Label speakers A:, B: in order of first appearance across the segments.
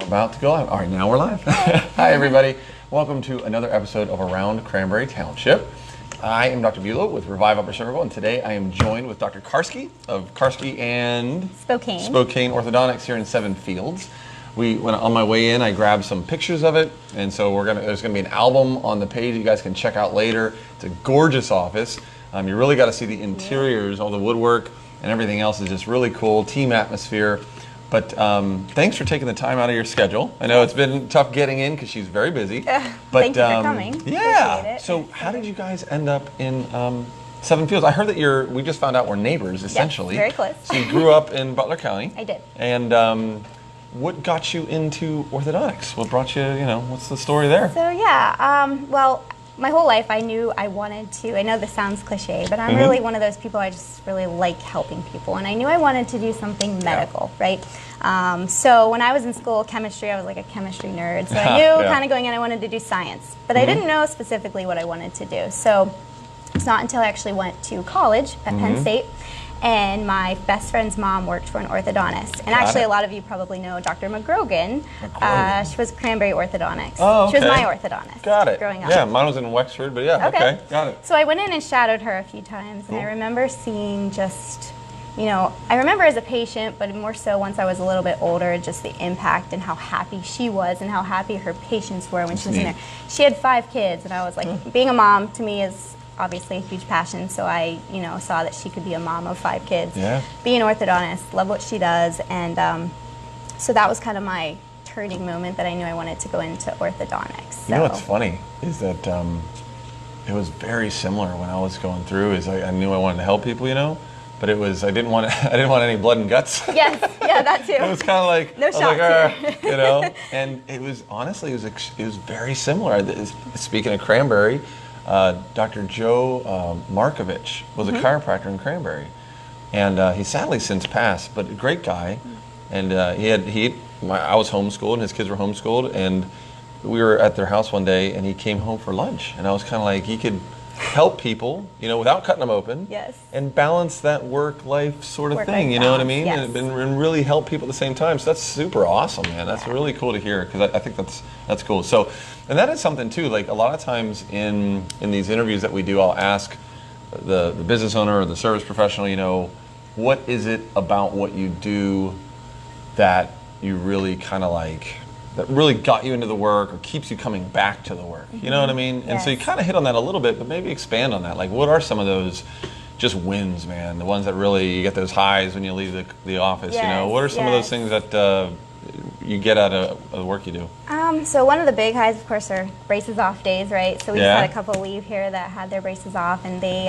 A: About to go live. All right, now we're live. Hi, everybody. Welcome to another episode of Around Cranberry Township. I am Dr. Bulow with Revive Upper Cervical, and today I am joined with Dr. Karski of Karsky and
B: Spokane
A: Orthodontics here in Seven Fields. When on my way in, I grabbed some pictures of it, and so there's gonna be an album on the page you guys can check out later. It's a gorgeous office. You really got to see the interiors, all the woodwork and everything else is just really cool. Team atmosphere. But thanks for taking the time out of your schedule. I know it's been tough getting in because she's very busy. But
B: thank you for coming.
A: Yeah. So how did you guys end up in Seven Fields? I heard that we just found out we're neighbors essentially.
B: Yes, very close.
A: So you grew up in Butler County.
B: I did.
A: And what got you into orthodontics? What brought you, what's the story there?
B: So yeah, well, my whole life I knew I wanted to, I know this sounds cliche, but I'm really one of those people, I just really like helping people. And I knew I wanted to do something medical, right? So when I was in school, chemistry, I was like a chemistry nerd. So I knew kind of going in I wanted to do science. But I didn't know specifically what I wanted to do. So it's not until I actually went to college at Penn State. And my best friend's mom worked for an orthodontist. And actually, a lot of you probably know Dr. McGrogan. She was Cranberry Orthodontics.
A: Oh, okay.
B: She was my orthodontist.
A: Got it.
B: Growing up.
A: Yeah, mine was in Wexford, but yeah, okay. Got it.
B: So I went in and shadowed her a few times. And I remember seeing just, I remember as a patient, but more so once I was a little bit older, just the impact and how happy she was and how happy her patients were when she was in there. She had 5 kids, and I was like, being a mom to me is obviously a huge passion, so I, saw that she could be a mom of 5 kids. Yeah. Be an orthodontist, love what she does, and so that was kind of my turning moment that I knew I wanted to go into orthodontics. So.
A: You know what's funny is that it was very similar when I was going through. I knew I wanted to help people, but it was I didn't want any blood and guts.
B: Yes, yeah, that too.
A: It was kind of like
B: no shots
A: and it was honestly it was very similar. Speaking of Cranberry. Dr. Joe Markovich was a chiropractor in Cranberry, and he's sadly since passed, but a great guy. And I was homeschooled, and his kids were homeschooled, and we were at their house one day, and he came home for lunch, and I was kind of like, he could help people, without cutting them open, and balance that work-life sort of thing, you know what I mean?
B: Yes.
A: And really help people at the same time. So that's super awesome, man. That's really cool to hear, because I think that's cool. So, and that is something too. Like a lot of times in these interviews that we do, I'll ask the business owner or the service professional, what is it about what you do that you really kind of like, that really got you into the work or keeps you coming back to the work? You know what I mean? And so you kind of hit on that a little bit, but maybe expand on that. Like, what are some of those just wins, man? The ones that really, you get those highs when you leave the office, What are some of those things that you get out of the work you do?
B: So one of the big highs, of course, are braces off days, right? So we just had a couple leave here that had their braces off, and they,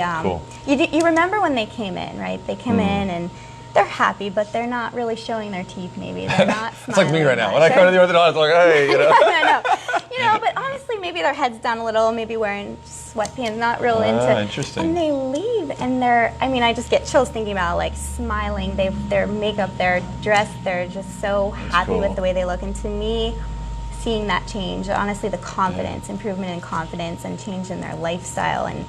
B: you remember when they came in, right? They came in and they're happy, but they're not really showing their teeth. Maybe they're not.
A: It's like me right now. When I come to the orthodontist, I'm like, hey,
B: I know. But honestly, maybe their head's down a little, maybe wearing sweatpants, not real into.
A: Interesting.
B: And they leave, and I just get chills thinking about like smiling. Their makeup, their dress, they're just so happy with the way they look. And to me, seeing that change, honestly, the confidence, improvement in confidence, and change in their lifestyle and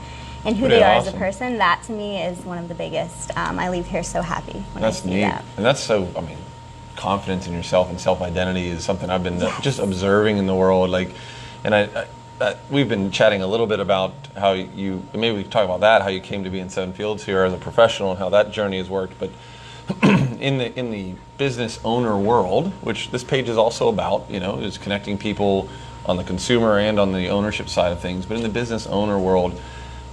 B: who they are as a person, that to me is one of the biggest. I leave here so happy when I see that.
A: And that's so, confidence in yourself and self-identity is something I've been just observing in the world. Like, and we've been chatting a little bit about how maybe we can talk about that, how you came to be in Seven Fields here as a professional and how that journey has worked. But in the business owner world, which this page is also about, is connecting people on the consumer and on the ownership side of things. But in the business owner world,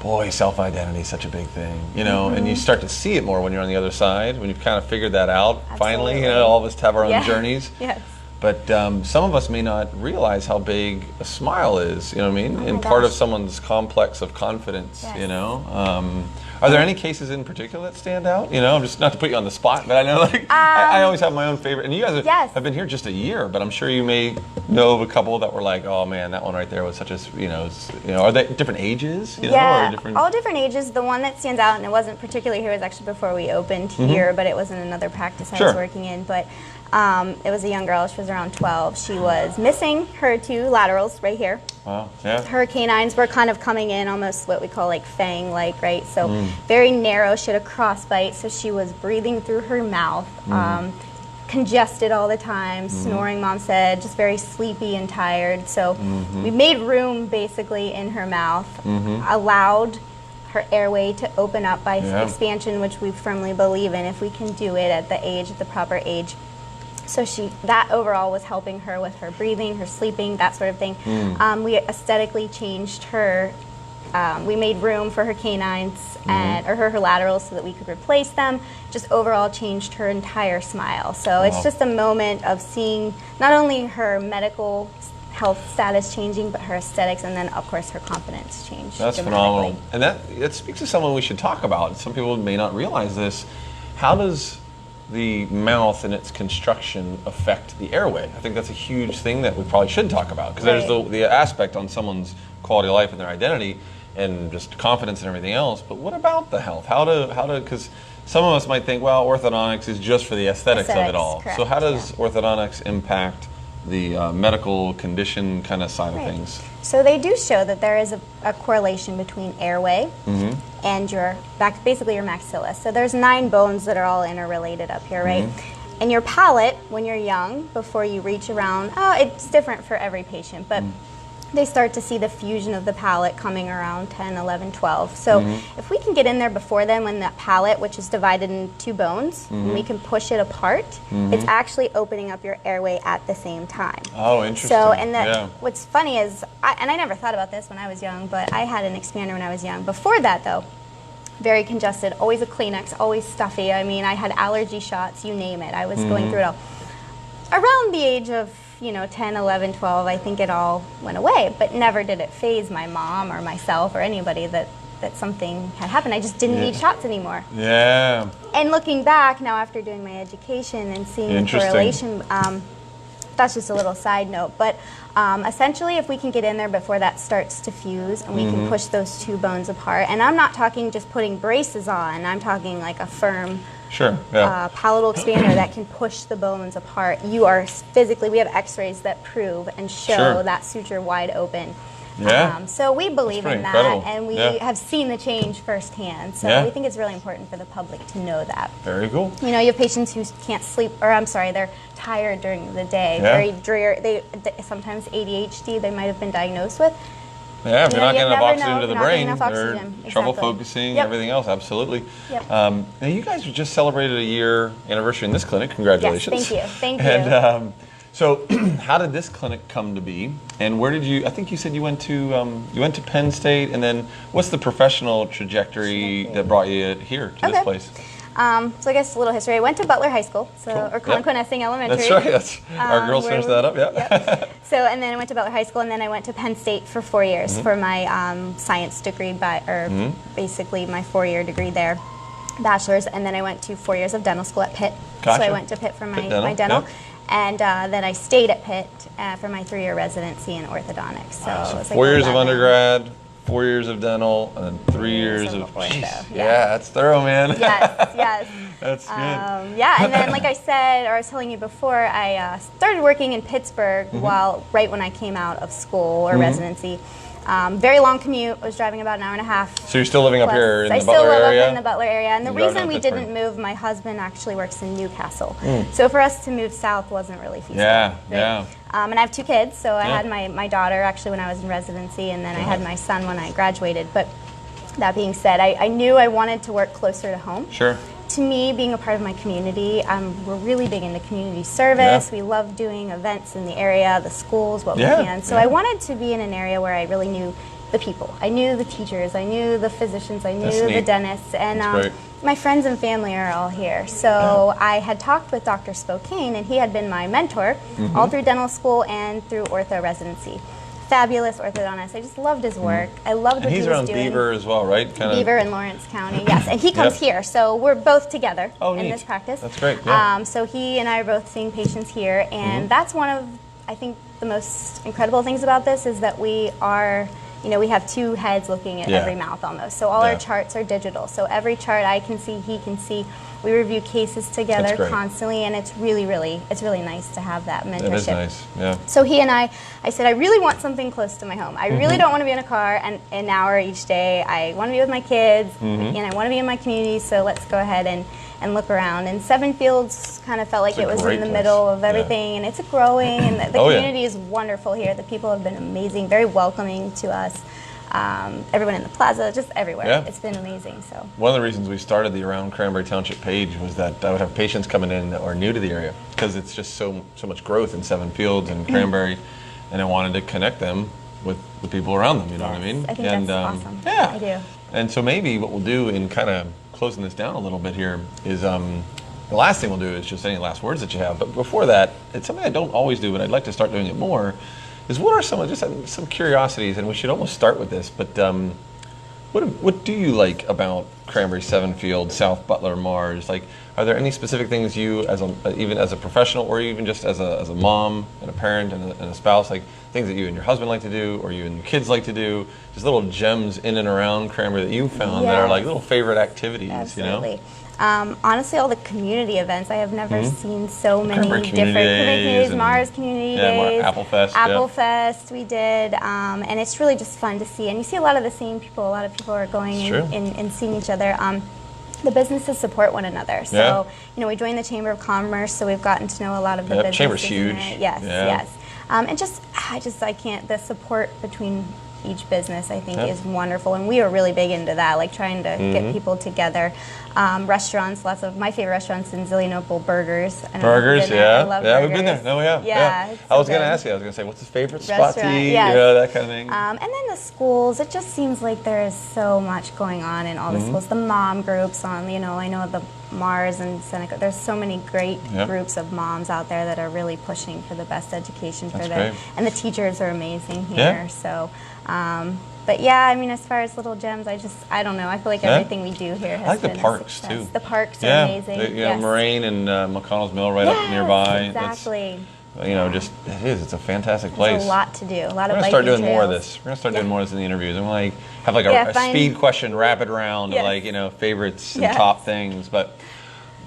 A: boy, self-identity is such a big thing, and you start to see it more when you're on the other side, when you've kind of figured that out. Absolutely. Finally, all of us have our own journeys.
B: Yes.
A: But some of us may not realize how big a smile is, and part of someone's complex of confidence, Are there any cases in particular that stand out? Just not to put you on the spot, but I know I always have my own favorite. And you guys have been here just a year, but I'm sure you may know of a couple that were like, oh man, that one right there was such a, are they different ages?
B: Or all different ages. The one that stands out, and it wasn't particularly here, it was actually before we opened here, but it was in another practice I was working in. But it was a young girl. She was around 12. She was missing her 2 laterals right here.
A: Wow, yeah.
B: Her canines were kind of coming in almost what we call like fang-like, right? So very narrow. She had a crossbite, so she was breathing through her mouth. congested all the time, snoring, Mom said, just very sleepy and tired. So we made room basically in her mouth, allowed her airway to open up by expansion, which we firmly believe in if we can do it at the proper age. So that overall was helping her with her breathing, her sleeping, that sort of thing. We aesthetically changed her. We made room for her canines or her laterals so that we could replace them. Just overall changed her entire smile. So it's just a moment of seeing not only her medical health status changing, but her aesthetics, and then of course her confidence changed.
A: That's phenomenal. And that speaks to someone we should talk about. Some people may not realize this. How does the mouth and its construction affect the airway? I think that's a huge thing that we probably should talk about, because there's the aspect on someone's quality of life and their identity and just confidence and everything else. But what about the health? How to, because some of us might think, well, orthodontics is just for the aesthetics of it all.
B: Correct,
A: so how does orthodontics impact the medical condition kind of side of things?
B: So they do show that there is a correlation between airway and basically your maxilla. So there's 9 bones that are all interrelated up here, right? And your palate, when you're young, before you reach around, it's different for every patient, but they start to see the fusion of the palate coming around 10, 11, 12. So if we can get in there before then, when that palate, which is divided in 2 bones, and we can push it apart, it's actually opening up your airway at the same time.
A: Oh, interesting.
B: So, and what's funny is, and I never thought about this when I was young, but I had an expander when I was young. Before that, though, very congested, always a Kleenex, always stuffy. I mean, I had allergy shots, you name it. I was going through it all. Around the age of 10, 11, 12, I think it all went away, but never did it faze my mom or myself or anybody that something had happened. I just didn't need shots anymore.
A: Yeah.
B: And looking back now after doing my education and seeing the correlation, that's just a little side note, but essentially if we can get in there before that starts to fuse and we can push those 2 bones apart, and I'm not talking just putting braces on, I'm talking like a firm palatal expander that can push the bones apart. You are physically, we have x-rays that prove and show that suture wide open. So we believe in that, and we have seen the change firsthand. So we think it's really important for the public to know that.
A: Very cool.
B: You have patients who can't sleep, or I'm sorry, they're tired during the day, very dreary. They sometimes ADHD they might have been diagnosed with.
A: Yeah, if you're not getting enough oxygen to the brain,
B: they're
A: trouble focusing, everything else, absolutely. Now, you guys just celebrated a year anniversary in this clinic. Congratulations.
B: Yes, thank you.
A: And so, how did this clinic come to be? And where did you? I think you said you went to Penn State, and then what's the professional trajectory that brought you here to this place?
B: So I guess a little history. I went to Butler High School, or Conquenessing Elementary.
A: That's right. Our girls finished that up.
B: So, and then I went to Butler High School, and then I went to Penn State for 4 years for my science degree, basically my 4-year degree there, bachelor's, and then I went to 4 years of dental school at Pitt.
A: Gotcha.
B: So I went to Pitt for my dental. And then I stayed at Pitt for my 3-year residency in orthodontics. So, it was
A: 4 years of undergrad, 4 years of dental, and then 3 years of
B: ortho.
A: Yeah, that's thorough, man.
B: Yes.
A: That's good.
B: And then like I said, or I was telling you before, I started working in Pittsburgh right when I came out of school or residency. Very long commute. I was driving about an hour and a half.
A: So you're still living up here in the Butler area?
B: I still live up in the Butler area. And the reason we didn't move, my husband actually works in Newcastle. So for us to move south wasn't really feasible. And I have 2 kids. So I had my daughter actually when I was in residency, and then I had my son when I graduated. But that being said, I knew I wanted to work closer to home.
A: Sure.
B: To me, being a part of my community, we're really big into community service. We love doing events in the area, the schools, what we can. So I wanted to be in an area where I really knew the people. I knew the teachers, I knew the physicians, I knew the dentists, and my friends and family are all here. So I had talked with Dr. Spokane, and he had been my mentor all through dental school and through ortho residency. Fabulous orthodontist. I just loved his work. I loved what he was doing.
A: And he's around Beaver as well, right?
B: Beaver in Lawrence County, yes. And he comes here, so we're both together in this practice.
A: That's great.
B: So he and I are both seeing patients here, and that's one of, I think, the most incredible things about this is that we are, we have 2 heads looking at every mouth almost. So all our charts are digital. So every chart I can see, he can see. We review cases together constantly, and it's really nice to have that mentorship.
A: That is nice, yeah.
B: So he and I said, I really want something close to my home. I really don't want to be in a car an hour each day. I want to be with my kids, and I want to be in my community, so let's go ahead and and look around. And Seven Fields kind of felt like it was in the
A: place.
B: middle of everything, and it's growing, and the
A: Oh, yeah.
B: community is wonderful here. The people have been amazing, very welcoming to us. Everyone in the plaza, just everywhere.
A: Yeah.
B: It's been amazing. So
A: One of the reasons we started the Around Cranberry Township page was that I would have patients coming in that are new to the area because it's just so much growth in Seven Fields and Cranberry, and I wanted to connect them with the people around them. You know what I mean?
B: I think
A: and,
B: that's awesome.
A: Yeah,
B: I do.
A: And so maybe what we'll do in kind of closing this down a little bit here is the last thing we'll do is just any last words that you have. But before that, it's something I don't always do, but I'd like to start doing it more. Is what are some curiosities, and we should almost start with this, but what do you like about Cranberry, Seven Fields, South Butler, Mars? Like, are there any specific things you, even as a professional, or even just as a mom and a parent and a spouse, like things that you and your husband like to do, or you and your kids like to do, just little gems in and around Cranberry that you found that are like little favorite activities,
B: absolutely.
A: you know?
B: Honestly, all the community events, I have never seen so many
A: Cranberry
B: different communities,
A: and
B: Mars Community Days,
A: Apple Fest.
B: Apple Fest we did, and it's really just fun to see. And you see a lot of the same people. A lot of people are going and seeing each other. The businesses support one another. So, you know, we joined the Chamber of Commerce, so we've gotten to know a lot of the businesses.
A: Chamber's huge.
B: Yes. And I can't, the support between each business, I think, is wonderful, and we are really big into that, like trying to get people together. Restaurants, lots of my favorite restaurants in Zillionople, Burgers. I
A: Burgers,
B: I love burgers.
A: we've been there. No, we have.
B: Yeah.
A: I was going to ask you. I was going to say, what's his favorite spot to
B: Restaurant,
A: eat?
B: yes.
A: You know, that kind of thing.
B: And then the schools. It just seems like there is so much going on in all the schools. The mom groups on, you know, I know the Mars and Seneca. There's so many great groups of moms out there that are really pushing for the best education for them. And the teachers are amazing here. So. But yeah, I mean, as far as little gems, I don't know. I feel like everything we do here has been
A: the parks
B: a
A: too.
B: The parks are amazing.
A: You know, Moraine and McConnell's Mill right up nearby.
B: Exactly.
A: That's, you know, it's a fantastic place.
B: There's a lot to do. A lot of
A: We're gonna
B: biking
A: start doing
B: trails.
A: more of this. We're gonna start doing more of this in the interviews. And like have like a speed question, rapid round of like, you know, favorites and top things. But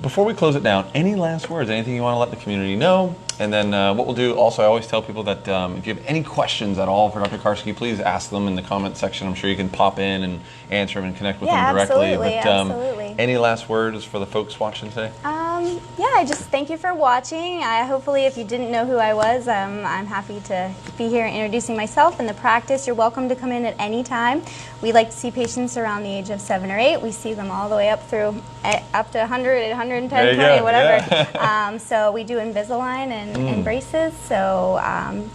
A: before we close it down, any last words? Anything you want to let the community know? And then what we'll do, also, I always tell people that if you have any questions at all for Dr. Karski, please ask them in the comment section. I'm sure you can pop in and answer them and connect with them directly.
B: Absolutely.
A: Any last words for the folks watching today?
B: I just thank you for watching. Hopefully, if you didn't know who I was, I'm happy to be here introducing myself and the practice. You're welcome to come in at any time. We like to see patients around the age of 7 or 8. We see them all the way up to 100, 110, 20, whatever. Yeah. So we do Invisalign and braces. So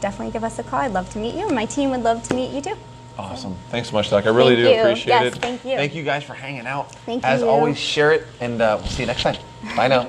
B: definitely give us a call. I'd love to meet you. My team would love to meet you too.
A: Awesome. Thanks so much, Doc. I really do appreciate it.
B: Thank you.
A: Thank you guys for hanging out.
B: Thank you.
A: As always, share it, and we'll see you next time. Bye now.